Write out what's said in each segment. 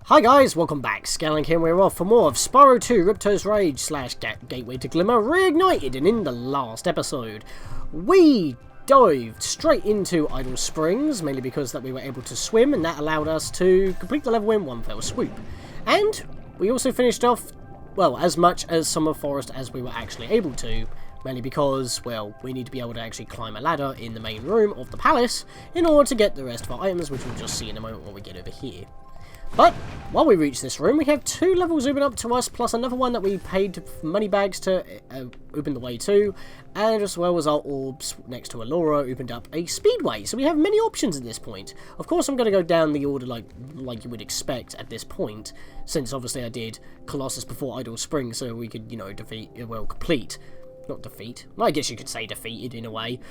Hi guys, welcome back. Scanlink here, we're off for more of Spyro 2 Ripto's Rage / Gateway to Glimmer Reignited, and in the last episode, we dived straight into Idle Springs, mainly because that we were able to swim, and that allowed us to complete the level in one fell swoop. And we also finished off, well, as much as Summer Forest as we were actually able to, mainly because, well, we need to be able to actually climb a ladder in the main room of the palace in order to get the rest of our items, which we'll just see in a moment when we get over here. But while we reach this room, we have 2 levels open up to us, plus another one that we paid money bags to open the way to, and as well as our orbs next to Elora opened up a speedway. So we have many options at this point. Of course, I'm going to go down the order like you would expect at this point, since obviously I did Colossus before Idle Springs, so we could, you know, complete. Not defeat. Well, I guess you could say defeated in a way.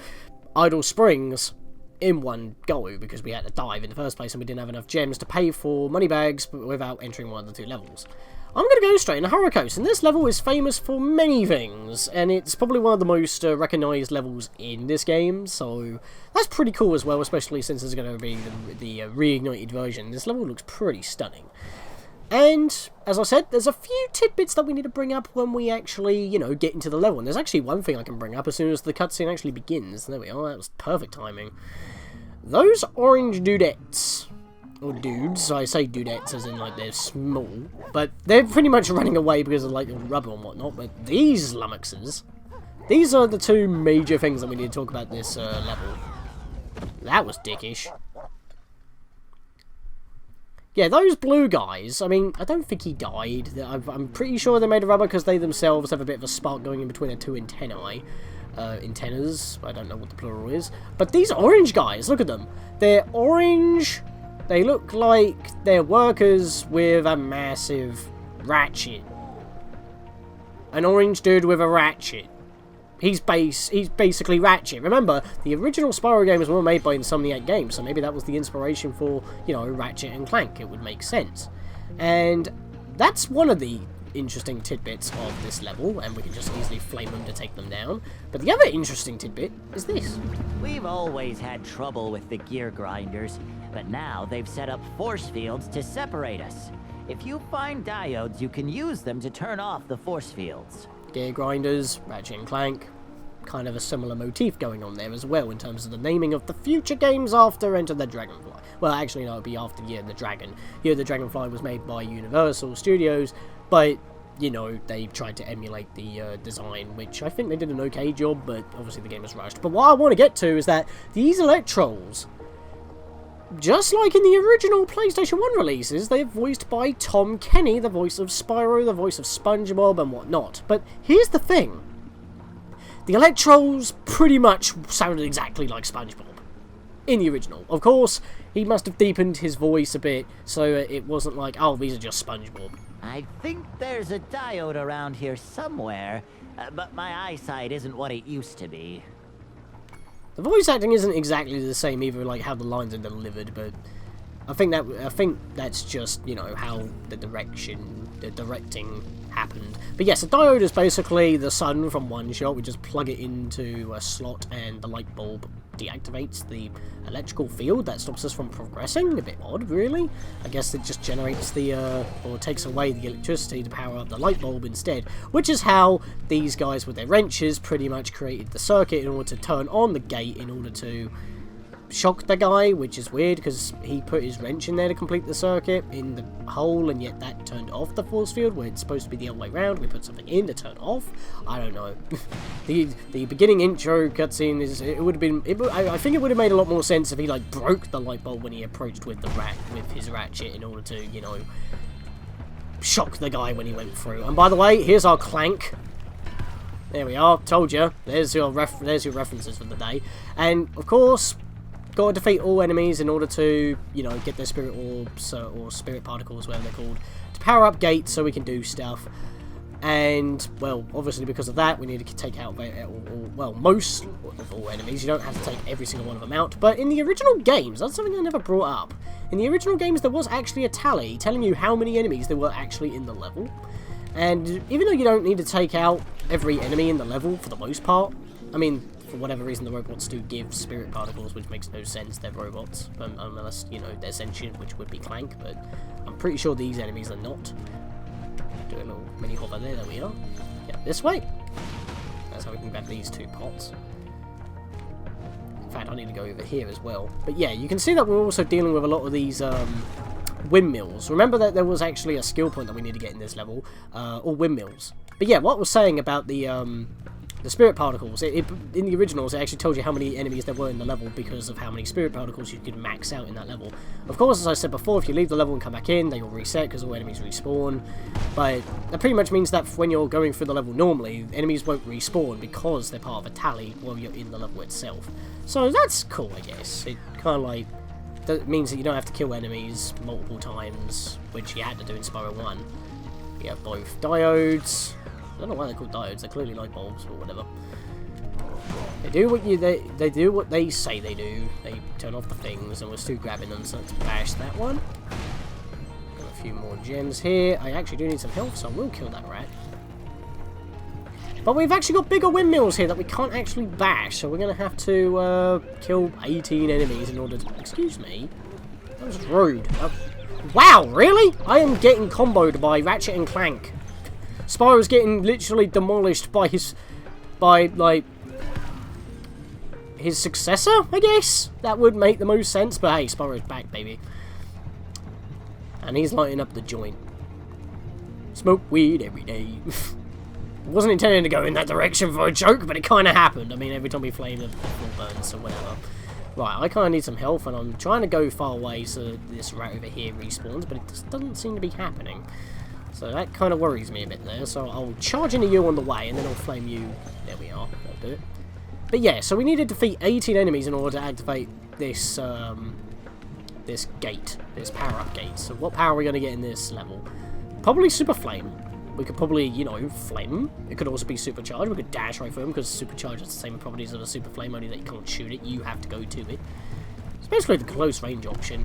Idle Springs in one go, because we had to dive in the first place and we didn't have enough gems to pay for money bags without entering one of the 2 levels. I'm going to go straight into Horror Coast, and this level is famous for many things, and it's probably one of the most recognised levels in this game, so that's pretty cool as well, especially since it's going to be the reignited version. This level looks pretty stunning. And, as I said, there's a few tidbits that we need to bring up when we actually, you know, get into the level. And there's actually one thing I can bring up as soon as the cutscene actually begins. There we are, that was perfect timing. Those orange dudettes, or dudes, I say dudettes as in, like, they're small, but they're pretty much running away because of, like, the rubber and whatnot, but these lummoxes, these are the 2 major things that we need to talk about this level. That was dickish. Yeah, those blue guys, I mean, I don't think he died. I'm pretty sure they're made of rubber because they themselves have a bit of a spark going in between their 2 antennae. Antennas, I don't know what the plural is. But these orange guys, look at them. They're orange. They look like they're workers with a massive ratchet. An orange dude with a ratchet. He's basically Ratchet. Remember, the original Spyro games were made by Insomniac Games, so maybe that was the inspiration for, you know, Ratchet and Clank. It would make sense. And that's one of the interesting tidbits of this level, and we can just easily flame them to take them down. But the other interesting tidbit is this. We've always had trouble with the gear grinders, but now they've set up force fields to separate us. If you find diodes, you can use them to turn off the force fields. Gear grinders, Ratchet and Clank, kind of a similar motif going on there as well in terms of the naming of the future games after Enter the Dragonfly. Well, actually, no, it would be after Year of the Dragon. Year of the Dragonfly was made by Universal Studios, but, you know, they tried to emulate the design, which I think they did an okay job, but obviously the game was rushed. But what I want to get to is that these Electrolls, just like in the original PlayStation 1 releases, they're voiced by Tom Kenny, the voice of Spyro, the voice of SpongeBob, and whatnot. But here's the thing. The Electrolls pretty much sounded exactly like SpongeBob in the original. Of course, he must have deepened his voice a bit, so it wasn't like, oh, these are just SpongeBob. I think there's a diode around here somewhere, but my eyesight isn't what it used to be. The voice acting isn't exactly the same either, like how the lines are delivered, but I think that's just, you know, how the directing happened. But yes, a diode is basically the sun from one shot. We just plug it into a slot and the light bulb deactivates the electrical field that stops us from progressing. A bit odd, really. I guess it just generates or takes away the electricity to power up the light bulb instead, which is how these guys with their wrenches pretty much created the circuit in order to turn on the gate in order to shock the guy, which is weird because he put his wrench in there to complete the circuit in the hole, and yet that turned off the force field where it's supposed to be the other way around. We put something in to turn off. I don't know. the beginning intro cutscene is I think it would have made a lot more sense if he like broke the light bulb when he approached with his ratchet in order to, you know, shock the guy when he went through. And by the way, here's our Clank. There we are. Told you. There's your references for the day. And of course, got to defeat all enemies in order to, you know, get their spirit orbs, or spirit particles, whatever they're called, to power up gates so we can do stuff. And, well, obviously because of that, we need to take out, well, most of all enemies. You don't have to take every single one of them out. But in the original games, that's something I never brought up. In the original games, there was actually a tally telling you how many enemies there were actually in the level. And even though you don't need to take out every enemy in the level for the most part, I mean, for whatever reason, the robots do give spirit particles, which makes no sense. They're robots, unless, you know, they're sentient, which would be Clank, but I'm pretty sure these enemies are not. Do a little mini hover there, we are. Yeah, this way. That's how we can grab these 2 pots. In fact, I need to go over here as well. But yeah, you can see that we're also dealing with a lot of these windmills. Remember that there was actually a skill point that we need to get in this level, or windmills. But yeah, what I was saying about the spirit particles, in the originals it actually told you how many enemies there were in the level because of how many spirit particles you could max out in that level. Of course, as I said before, if you leave the level and come back in, they will reset because all enemies respawn. But that pretty much means that when you're going through the level normally, enemies won't respawn because they're part of a tally while you're in the level itself. So that's cool, I guess. It kind of like that means that you don't have to kill enemies multiple times, which you had to do in Spyro 1. You have both diodes. I don't know why they're called diodes. They're clearly light bulbs or whatever. They do what they do what they say they do. They turn off the things, and we're still grabbing them. So let's bash that one. Got a few more gems here. I actually do need some health, so I will kill that rat. But we've actually got bigger windmills here that we can't actually bash, so we're gonna have to kill 18 enemies in order to. Excuse me. That was rude. Wow, really? I am getting comboed by Ratchet and Clank. Spyro's getting literally demolished by his successor, I guess? That would make the most sense, but hey, Spyro's back, baby. And he's lighting up the joint. Smoke weed every day. Wasn't intending to go in that direction for a joke, but it kind of happened. I mean, every time we flame it burns, so whatever. Right, I kind of need some health, and I'm trying to go far away so this rat over here respawns, but it just doesn't seem to be happening. So that kind of worries me a bit there. So I'll charge into you on the way, and then I'll flame you. There we are. That'll do it. But yeah, so we need to defeat 18 enemies in order to activate this this gate, this power-up gate. So what power are we going to get in this level? Probably Super Flame. We could probably, you know, flame them. It could also be Supercharge. We could dash right through them, because Supercharge has the same properties of a Super Flame, only that you can't shoot it. You have to go to it. It's basically the close range option.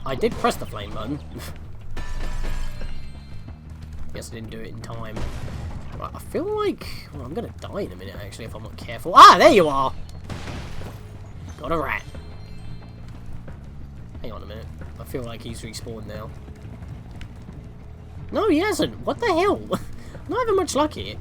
I did press the flame button. Guess I didn't do it in time. Right, I feel like... Well, I'm going to die in a minute, actually, if I'm not careful. Ah, there you are! Got a rat. Hang on a minute. I feel like he's respawned now. No, he hasn't. What the hell? Not having much luck here.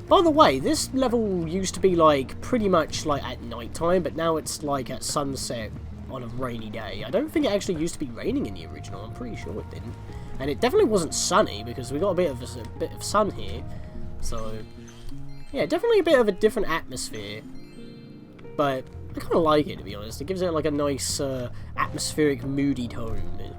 By the way, this level used to be, like, pretty much, like, at night time, but now it's, like, at sunset on a rainy day. I don't think it actually used to be raining in the original. I'm pretty sure it didn't. And it definitely wasn't sunny, because we got a bit of sun here. So, yeah, definitely a bit of a different atmosphere. But I kind of like it, to be honest. It gives it, like, a nice, atmospheric, moody tone.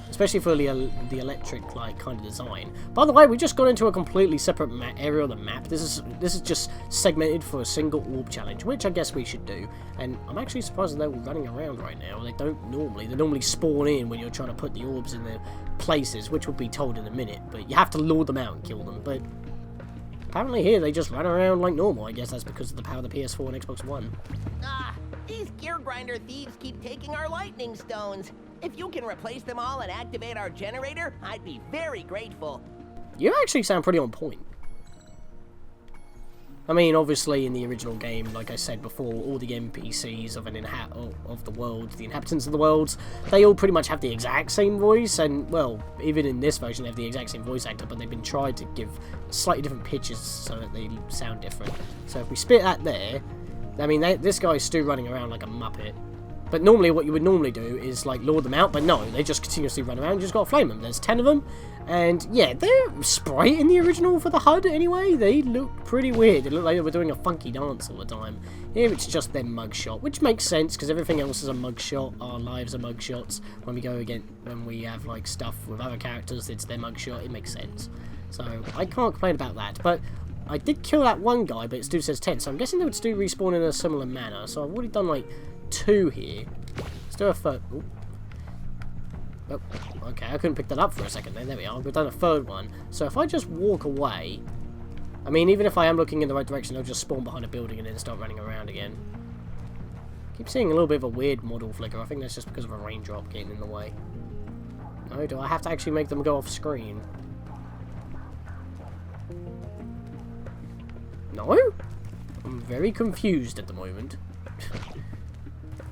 Especially for the electric, like, kind of design. By the way, we just got into a completely separate area of the map. This is just segmented for a single orb challenge, which I guess we should do. And I'm actually surprised that they're running around right now. They don't normally. They normally spawn in when you're trying to put the orbs in their places, which will be told in a minute. But you have to lure them out and kill them. But apparently here, they just run around like normal. I guess that's because of the power of the PS4 and Xbox One. Ah, these gear grinder thieves keep taking our lightning stones. If you can replace them all and activate our generator, I'd be very grateful. You actually sound pretty on point. I mean, obviously, in the original game, like I said before, all the NPCs of the world, the inhabitants of the worlds, they all pretty much have the exact same voice, and, well, even in this version, they have the exact same voice actor, but they've been tried to give slightly different pitches so that they sound different. So if we spit that there, I mean, this guy's still running around like a muppet. But normally, what you would normally do is, like, lure them out, but no, they just continuously run around, you just gotta flame them. There's 10 of them, and, yeah, they're sprite in the original for the HUD, anyway. They look pretty weird. They look like they were doing a funky dance all the time. Here, it's just their mugshot, which makes sense, because everything else is a mugshot. Our lives are mugshots. When we have, like, stuff with other characters, it's their mugshot. It makes sense. So, I can't complain about that, but I did kill that one guy, but it still says 10, so I'm guessing they would still respawn in a similar manner. So I've already done, like, 2 here. Let's do a third. Oh, okay, I couldn't pick that up for a second there. There we are. We've done a third one. So if I just walk away, I mean, even if I am looking in the right direction, they'll just spawn behind a building and then start running around again. Keep seeing a little bit of a weird model flicker. I think that's just because of a raindrop getting in the way. No, do I have to actually make them go off screen? No? I'm very confused at the moment.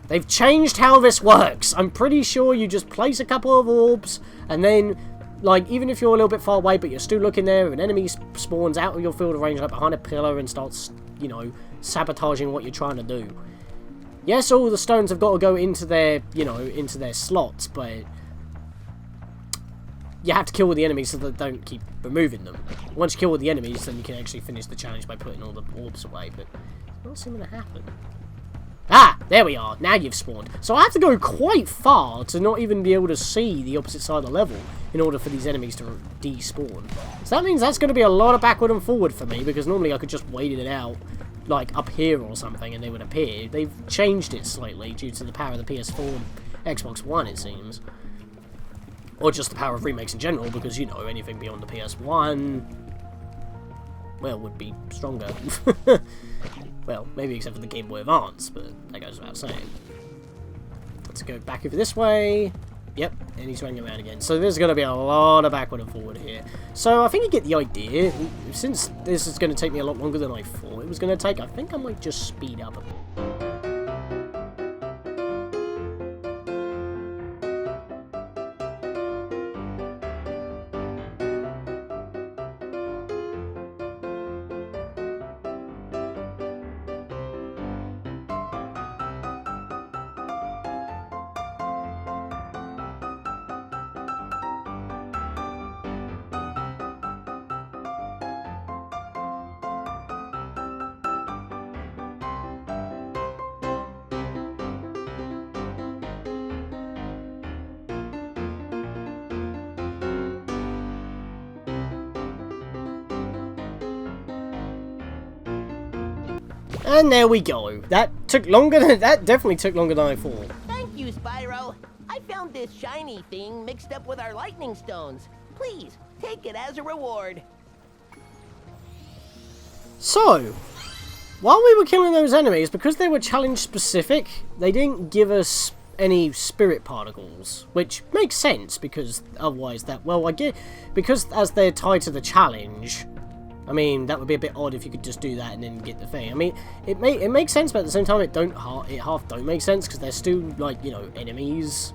They've changed how this works. I'm pretty sure you just place a couple of orbs, and then, like, even if you're a little bit far away, but you're still looking there, if an enemy spawns out of your field of range, like behind a pillar, and starts, you know, sabotaging what you're trying to do. Yes, all the stones have got to go into their, you know, into their slots, but you have to kill all the enemies so that they don't keep removing them. Once you kill all the enemies, then you can actually finish the challenge by putting all the orbs away, but it's not seeming to happen. Ah, there we are. Now you've spawned. So I have to go quite far to not even be able to see the opposite side of the level in order for these enemies to despawn. So that means that's going to be a lot of backward and forward for me, because normally I could just wait it out, like up here or something, and they would appear. They've changed it slightly due to the power of the PS4 and Xbox One, it seems. Or just the power of remakes in general, because, you know, anything beyond the PS1, well, would be stronger. Well, maybe except for the Game Boy Advance, but that goes without saying. Let's go back over this way. Yep, and he's running around again. So there's going to be a lot of backward and forward here. So I think you get the idea. Since this is going to take me a lot longer than I thought it was going to take, I think I might just speed up a bit. And there we go. That definitely took longer than I thought. Thank you, Spyro. I found this shiny thing mixed up with our lightning stones. Please, take it as a reward. So, while we were killing those enemies, because they were challenge specific, they didn't give us any spirit particles, which makes sense, because otherwise that, well, I get, because as they're tied to the challenge, I mean, that would be a bit odd if you could just do that and then get the thing. I mean, it makes sense, but at the same time, it half don't make sense, because they're still, like, you know, enemies.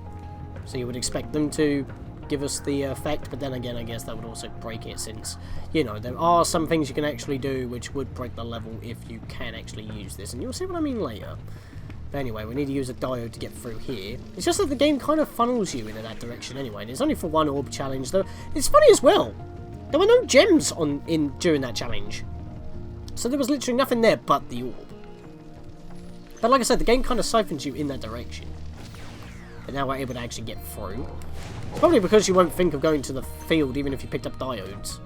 So you would expect them to give us the effect, but then again, I guess that would also break it, since, you know, there are some things you can actually do which would break the level if you can actually use this, and you'll see what I mean later. But anyway, we need to use a diode to get through here. It's just that the game kind of funnels you into that direction anyway, and it's only for one orb challenge, though. It's funny as well. There were no gems during that challenge. So there was literally nothing there but the orb. But like I said, the game kind of siphons you in that direction. But now we're able to actually get through. It's probably because you won't think of going to the field even if you picked up diodes.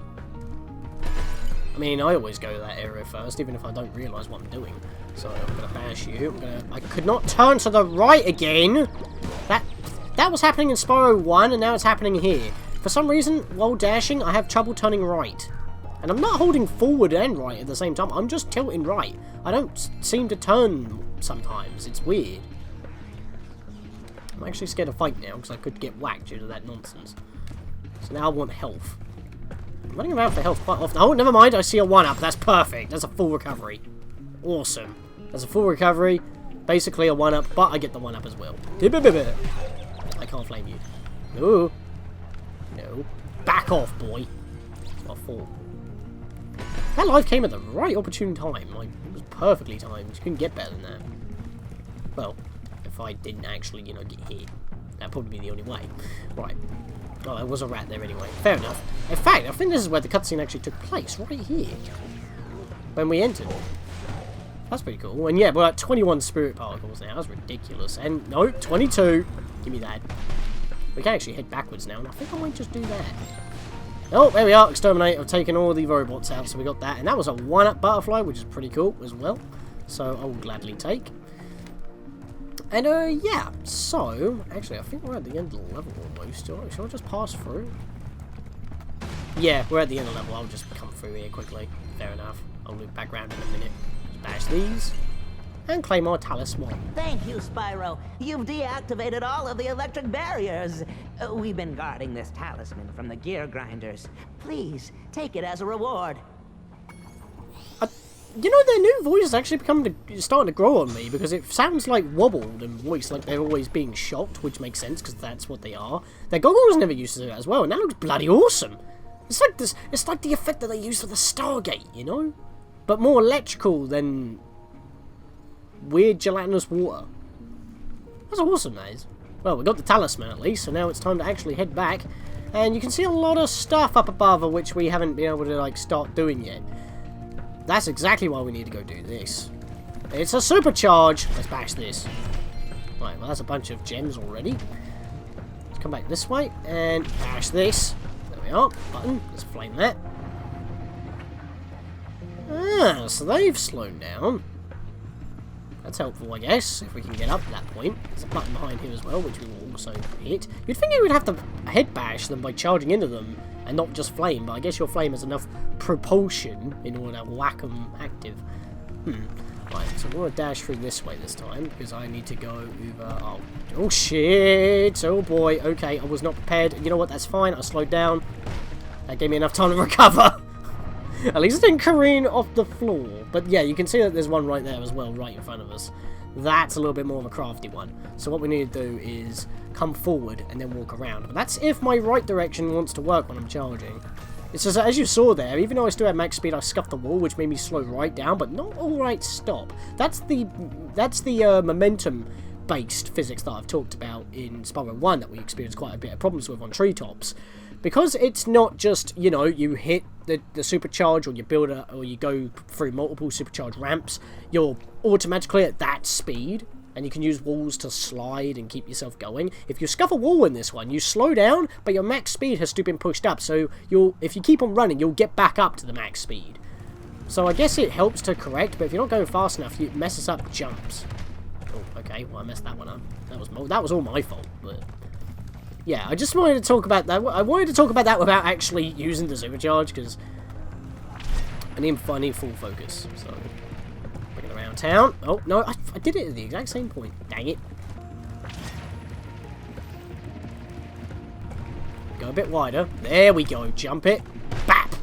I mean, I always go to that area first, even if I don't realise what I'm doing. So I'm going to bash you. I could not turn to the right again! That was happening in Spyro 1, and now it's happening here. For some reason, while dashing, I have trouble turning right. And I'm not holding forward and right at the same time, I'm just tilting right. I don't seem to turn sometimes, it's weird. I'm actually scared to fight now, because I could get whacked due to that nonsense. So now I want health. I'm running around for health quite often. Oh, never mind, I see a 1-up, that's perfect. That's a full recovery. Awesome. That's a full recovery, basically a 1-up, but I get the 1-up as well. I can't flame you. No. No. Back off, boy. It's not fault. That life came at the right opportune time. Like, it was perfectly timed. You couldn't get better than that. Well, if I didn't actually, you know, get hit. That'd probably be the only way. Right. Oh, there was a rat there anyway. Fair enough. In fact, I think this is where the cutscene actually took place. Right here. When we entered. That's pretty cool. And yeah, we're at 21 spirit particles now. That's ridiculous. And, no, 22. Give me that. We can actually head backwards now, and I think I might just do that. Oh, there we are, Exterminate. I've taken all the robots out, so we got that. And that was a 1-up butterfly, which is pretty cool as well. So I will gladly take. And, yeah. So, actually, I think we're at the end of the level almost. Shall I just pass through? Yeah, we're at the end of the level. I'll just come through here quickly. Fair enough. I'll loop back around in a minute. Just bash these. And claim our talisman. Thank you, Spyro. You've deactivated all of the electric barriers. We've been guarding this talisman from the gear grinders. Please, take it as a reward. You know, their new voice is actually starting to grow on me, because it sounds like wobbled and voiced, like they're always being shocked, which makes sense, because that's what they are. Their goggles never used to do that as well, and that looks bloody awesome. It's like this. It's like the effect that they use for the Stargate, you know? But more electrical than weird gelatinous water. That's awesome, that is. Well, we got the talisman at least, so now it's time to actually head back. And you can see a lot of stuff up above which we haven't been able to, like, start doing yet. That's exactly why we need to go do this. It's a supercharge. Let's bash this. Right, well, that's a bunch of gems already. Let's come back this way and bash this. There we are. Button. Let's flame that. Ah, so they've slowed down. That's helpful, I guess, if we can get up to that point. There's a button behind here as well, which we will also hit. You'd think you would have to head bash them by charging into them and not just flame, but I guess your flame has enough propulsion in order to whack them active. Right, so we're going to dash through this way this time, because I need to go over... Oh, shit! Oh, boy. Okay, I was not prepared. You know what? That's fine. I slowed down. That gave me enough time to recover. At least it didn't careen off the floor. But yeah, you can see that there's one right there as well, right in front of us. That's a little bit more of a crafty one. So what we need to do is come forward and then walk around. But that's if my right direction wants to work when I'm charging. It's just, as you saw there, even though I still had max speed, I scuffed the wall, which made me slow right down, but not alright stop. That's the momentum-based physics that I've talked about in Spyro 1 that we experienced quite a bit of problems with on treetops. Because it's not just, you know, you hit the supercharge, or you build or you go through multiple supercharge ramps, you're automatically at that speed, and you can use walls to slide and keep yourself going. If you scuff a wall in this one, you slow down, but your max speed has still been pushed up, so if you keep on running, you'll get back up to the max speed. So I guess it helps to correct, but if you're not going fast enough, it messes up jumps. Oh, okay, well I messed that one up. That was all my fault, but... yeah, I just wanted to talk about that. I wanted to talk about that without actually using the supercharge, because I need full focus. So, bring it around town. Oh, no, I did it at the exact same point. Dang it. Go a bit wider. There we go. Jump it. Bap!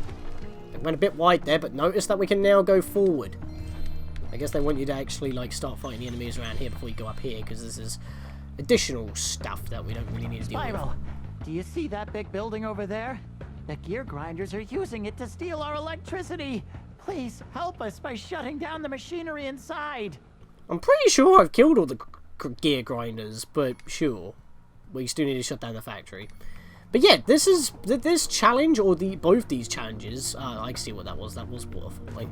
It went a bit wide there, but notice that we can now go forward. I guess they want you to actually, like, start fighting the enemies around here before you go up here, because this is... additional stuff that we don't really need to deal with. Spyro, do you see that big building over there? The gear grinders are using it to steal our electricity. Please help us by shutting down the machinery inside. I'm pretty sure I've killed all the gear grinders, but sure, we still need to shut down the factory. But yeah, this challenge, or both these challenges. I can see what that was. That was waterfalling.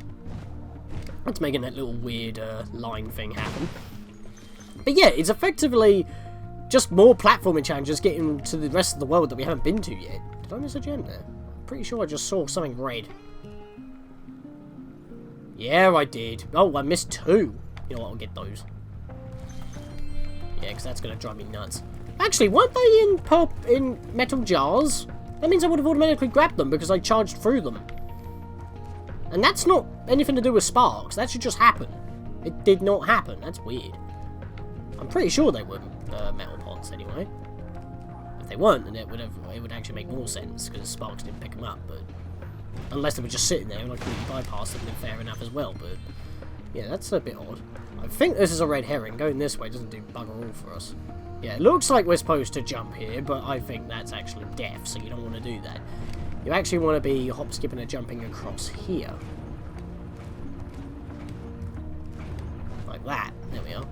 It's making that little weird line thing happen. But yeah, it's effectively just more platforming challenges getting to the rest of the world that we haven't been to yet. Did I miss a gem there? I'm pretty sure I just saw something red. Yeah, I did. Oh, I missed 2. You know what, I'll get those. Yeah, because that's going to drive me nuts. Actually, weren't they in metal jars? That means I would have automatically grabbed them because I charged through them. And that's not anything to do with sparks. That should just happen. It did not happen. That's weird. I'm pretty sure they were metal pots anyway. If they weren't, then it would actually make more sense, because sparks didn't pick them up. But unless they were just sitting there and I completely bypassed them, then fair enough as well. But yeah, that's a bit odd. I think this is a red herring. Going this way doesn't do bugger all for us. Yeah, it looks like we're supposed to jump here, but I think that's actually death, so you don't want to do that. You actually want to be hop, skipping, and jumping across here. Like that. There we are.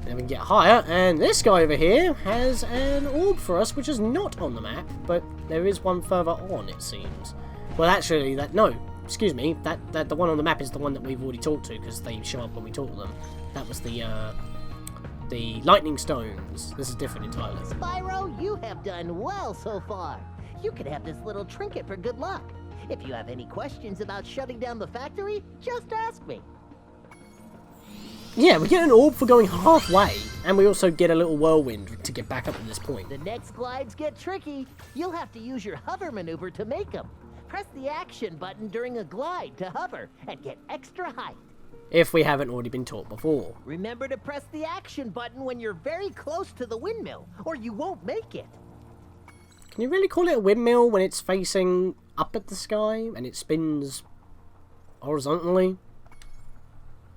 Then we can get higher, and this guy over here has an orb for us, which is not on the map, but there is one further on, it seems. Well, actually, excuse me, that the one on the map is the one that we've already talked to, because they show up when we talk to them. That was the lightning stones. This is different entirely. Spyro, you have done well so far. You could have this little trinket for good luck. If you have any questions about shutting down the factory, just ask me. Yeah, we get an orb for going halfway, and we also get a little whirlwind to get back up at this point. The next glides get tricky. You'll have to use your hover maneuver to make them. Press the action button during a glide to hover and get extra height. If we haven't already been taught before. Remember to press the action button when you're very close to the windmill, or you won't make it. Can you really call it a windmill when it's facing up at the sky and it spins horizontally?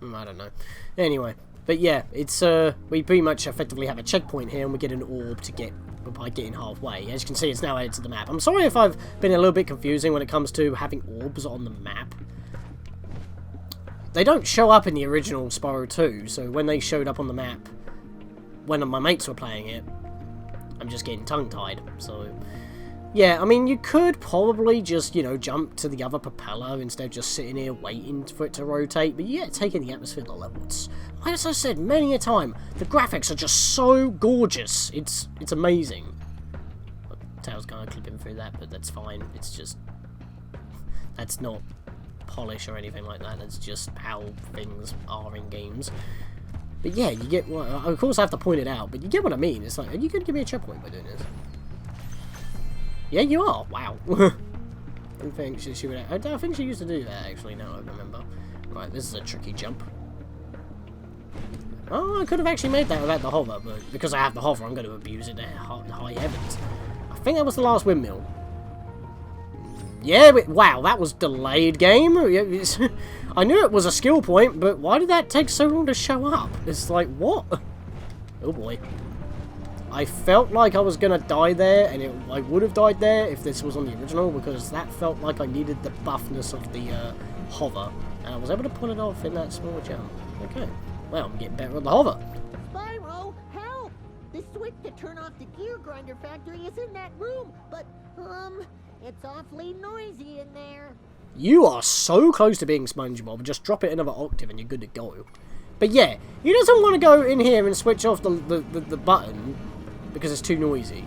I don't know. Anyway, but yeah, it's we pretty much effectively have a checkpoint here, and we get an orb to get by getting halfway. As you can see, it's now added to the map. I'm sorry if I've been a little bit confusing when it comes to having orbs on the map. They don't show up in the original Spyro 2, so when they showed up on the map, when my mates were playing it, I'm just getting tongue-tied, so... Yeah, I mean, you could probably just, you know, jump to the other propeller instead of just sitting here waiting for it to rotate, but yeah, taking the atmosphere to the level. It's, as I said many a time, the graphics are just so gorgeous. It's amazing. Tails kind of clipping through that, but that's fine. It's just... That's not polish or anything like that. That's just how things are in games. But yeah, you get... Well, of course I have to point it out, but you get what I mean. It's like, are you going to give me a checkpoint by doing this? Yeah, you are. Wow. I think she would. I think she used to do that. Actually, now I remember. Right, this is a tricky jump. Oh, I could have actually made that without the hover, but because I have the hover, I'm going to abuse it to high heavens. I think that was the last windmill. Yeah, but, wow, that was delayed game. I knew it was a skill point, but why did that take so long to show up? It's like, what? Oh boy. I felt like I was going to die there, and I would have died there if this was on the original, because that felt like I needed the buffness of the hover, and I was able to pull it off in that small jump. Okay, well, I'm getting better with the hover. Spyro, help! The switch to turn off the gear grinder factory is in that room, but, it's awfully noisy in there. You are so close to being SpongeBob, just drop it another octave and you're good to go. But yeah, he doesn't want to go in here and switch off the button, because it's too noisy.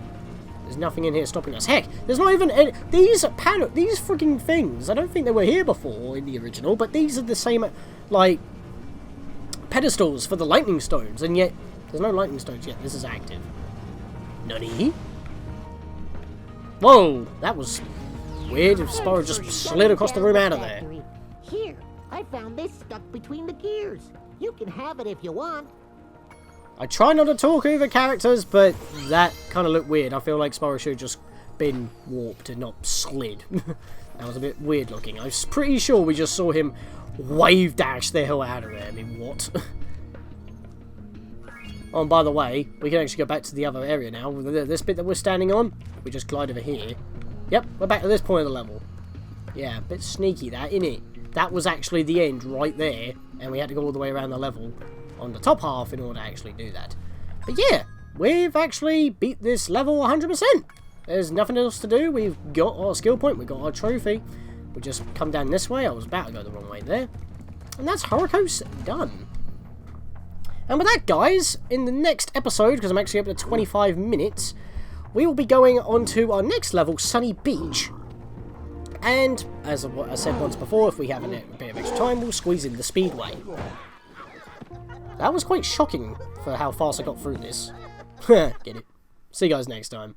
There's nothing in here stopping us. Heck, there's not even any, these freaking things. I don't think they were here before in the original, but these are the same, like, pedestals for the lightning stones, and yet there's no lightning stones yet. This is active. Nani? Whoa, that was weird. Spyro just slid across the room out of there. Here, I found this stuck between the gears. You can have it if you want. I try not to talk over characters, but that kind of looked weird. I feel like Spyro should have just been warped and not slid. That was a bit weird looking. I was pretty sure we just saw him wave dash the hell out of there. I mean, what? Oh, and by the way, we can actually go back to the other area now. This bit that we're standing on, we just glide over here. Yep, we're back to this point of the level. Yeah, a bit sneaky that, innit? That was actually the end right there, and we had to go all the way around the level on the top half in order to actually do that. But yeah, we've actually beat this level 100%. There's nothing else to do. We've got our skill point, we've got our trophy. We just come down this way. I was about to go the wrong way there. And that's Horikos done. And with that, guys, in the next episode, because I'm actually up to 25 minutes, we will be going on to our next level, Sunny Beach. And, as I said once before, if we have a bit of extra time, we'll squeeze in the Speedway. That was quite shocking for how fast I got through this. Get it. See you guys next time.